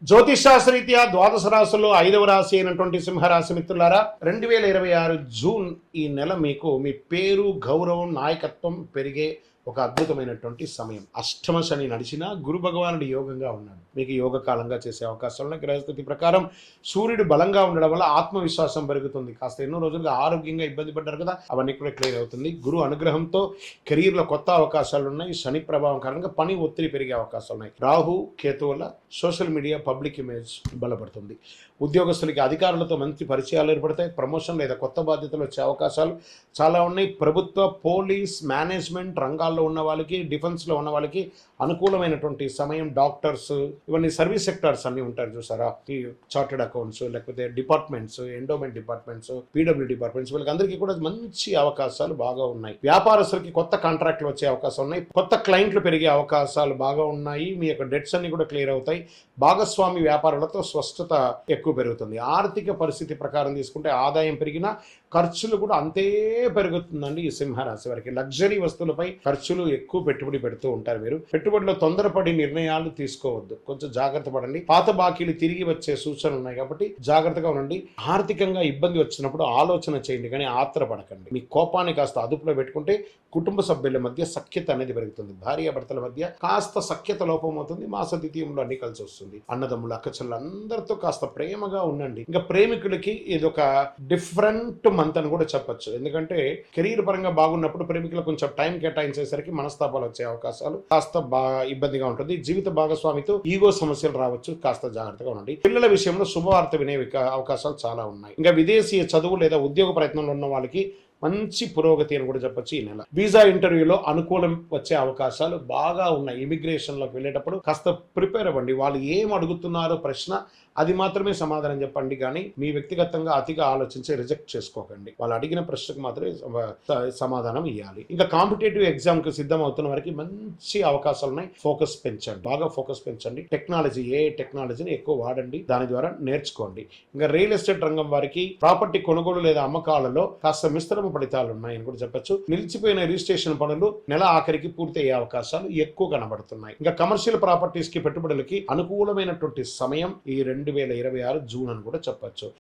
జ్యోతిషాస్త్రరీత్యా ద్వాదశ రాశుల్లో 5వ రాశి అయినటువంటి సింహరాశి మిత్రులారా, 2026 జూన్ ఈ నెల మీకు మీ పేరు, గౌరవం, నాయకత్వం పెరిగే ఒక అద్భుతమైనటువంటి సమయం. అష్టమ శని నడిచినా గురు భగవానుడు యోగంగా ఉన్నాడు. మీకు యోగ కాలంగా చేసే అవకాశాలు ఉన్నాయి. గ్రహస్థితి ప్రకారం సూర్యుడు బలంగా ఉండడం వల్ల ఆత్మవిశ్వాసం పెరుగుతుంది. కాస్త ఎన్నో రోజులుగా ఆరోగ్యంగా ఇబ్బంది పడ్డారు కదా, అవన్నీ కూడా క్లియర్ అవుతుంది. గురు అనుగ్రహంతో కెరీర్లో కొత్త అవకాశాలు ఉన్నాయి. శని ప్రభావం కారణంగా పని ఒత్తిడి పెరిగే అవకాశాలు ఉన్నాయి. రాహు కేతు వల్ల సోషల్ మీడియా, పబ్లిక్ ఇమేజ్ బలపడుతుంది. ఉద్యోగస్తులకి అధికారులతో మంచి పరిచయాలు ఏర్పడతాయి. ప్రమోషన్ లేదా కొత్త బాధ్యతలు వచ్చే అవకాశాలు చాలా ఉన్నాయి. ప్రభుత్వ, పోలీస్, మేనేజ్మెంట్ రంగాల్లో ఉన్న వాళ్ళకి, డిఫెన్స్లో ఉన్న వాళ్ళకి అనుకూలమైనటువంటి సమయం. డాక్టర్స్, ఇవన్నీ సర్వీస్ సెక్టార్స్ అన్నీ ఉంటారు చూసారా, ఈ చార్టెడ్ అకౌంట్స్, లేకపోతే departments, endowment departments, PW departments, వీళ్ళకి అందరికీ కూడా మంచి అవకాశాలు బాగా ఉన్నాయి. వ్యాపారస్తులకి కొత్త కాంట్రాక్ట్లు వచ్చే అవకాశం ఉన్నాయి. కొత్త క్లయింట్లు పెరిగే అవకాశాలు బాగా ఉన్నాయి. మీ యొక్క డెట్స్ అన్ని కూడా క్లియర్ అవుతాయి. భాగస్వామి వ్యాపారాలతో స్పష్టత ఎక్కువ పెరుగుతుంది. ఆర్థిక పరిస్థితి ప్రకారం తీసుకుంటే ఆదాయం పెరిగినా ఖర్చులు కూడా అంతే పెరుగుతుందండి. ఈ సింహరాశి వారికి లగ్జరీ వస్తువులపై ఖర్చులు ఎక్కువ పెట్టుబడి పెడుతూ ఉంటారు. మీరు పెట్టుబడిలో తొందరపడి నిర్ణయాలు తీసుకోవద్దు, కొంచెం జాగ్రత్త పడండి. పాత బాకీలు తిరిగి వచ్చే సూచనలు ఉన్నాయి కాబట్టి జాగ్రత్తగా ఉండండి. ఆర్థికంగా ఇబ్బంది వచ్చినప్పుడు ఆలోచన చేయండి, కానీ ఆత్రపడకండి. మీ కోపాన్ని కాస్త అదుపులో పెట్టుకుంటే కుటుంబ సభ్యుల మధ్య సఖ్యత అనేది పెరుగుతుంది. భార్యాభర్తల మధ్య కాస్త సఖ్యత లోపం అవుతుంది. మాస ద్వితీయంలో అన్ని కలిసి వస్తుంది. అన్నదమ్ములు, అక్కచెల్లు అందరితో కాస్త ప్రేమగా ఉండండి. ఇంకా ప్రేమికులకి ఇది ఒక డిఫరెంట్ మంత్ అని కూడా చెప్పొచ్చు. ఎందుకంటే కెరీర్ పరంగా బాగున్నప్పుడు ప్రేమికులకు కొంచెం టైం కేటాయించేసరికి మనస్తాపాలు వచ్చే అవకాశాలు కాస్త ఇబ్బందిగా ఉంటుంది. జీవిత భాగస్వామితో ఈగో సమస్యలు రావచ్చు, కాస్త జాగ్రత్తగా ఉండండి. పిల్లల విషయంలో శుభవార్త వినే అవకాశాలు చాలా ఉన్నాయి. ఇంకా విదేశీ చదువు లేదా ఉద్యోగ ప్రయత్నంలో ఉన్న వాళ్ళకి మంచి పురోగతి అని కూడా చెప్పొచ్చు. ఈ నెల వీసా ఇంటర్వ్యూలో అనుకూలం వచ్చే అవకాశాలు బాగా ఉన్నాయి. ఇమిగ్రేషన్లోకి వెళ్ళేటప్పుడు కాస్త ప్రిపేర్ అవ్వండి. వాళ్ళు ఏం అడుగుతున్నారో ప్రశ్న అది మాత్రమే సమాధానం చెప్పండి, కానీ మీ వ్యక్తిగతంగా అతిగా ఆలోచించి రిజెక్ట్ చేసుకోకండి. వాళ్ళు అడిగిన ప్రశ్నకు మాత్రమే సమాధానం ఇవ్వాలి. ఇంకా కాంపిటేటివ్ ఎగ్జామ్కి సిద్ధం అవుతున్న వారికి మంచి అవకాశాలు ఉన్నాయి. ఫోకస్ పెంచండి, బాగా ఫోకస్ పెంచండి. టెక్నాలజీ, ఏ టెక్నాలజీని ఎక్కువ వాడండి, దాని ద్వారా నేర్చుకోండి. ఇంకా రియల్ ఎస్టేట్ రంగం వారికి ప్రాపర్టీ కొనుగోలు లేదా అమ్మకాలలో కాస్త మిశ్రమ ఫలితాలు ఉన్నాయని కూడా చెప్పొచ్చు. నిలిచిపోయిన రిజిస్ట్రేషన్ పనులు నెల ఆఖరికి పూర్తి అయ్యే అవకాశాలు ఎక్కువ కనబడుతున్నాయి. ఇంకా కమర్షియల్ ప్రాపర్టీస్ కి పెట్టుబడులకి అనుకూలమైనటువంటి సమయం ఈ 2026 జూన్ అని కూడా చెప్పొచ్చు.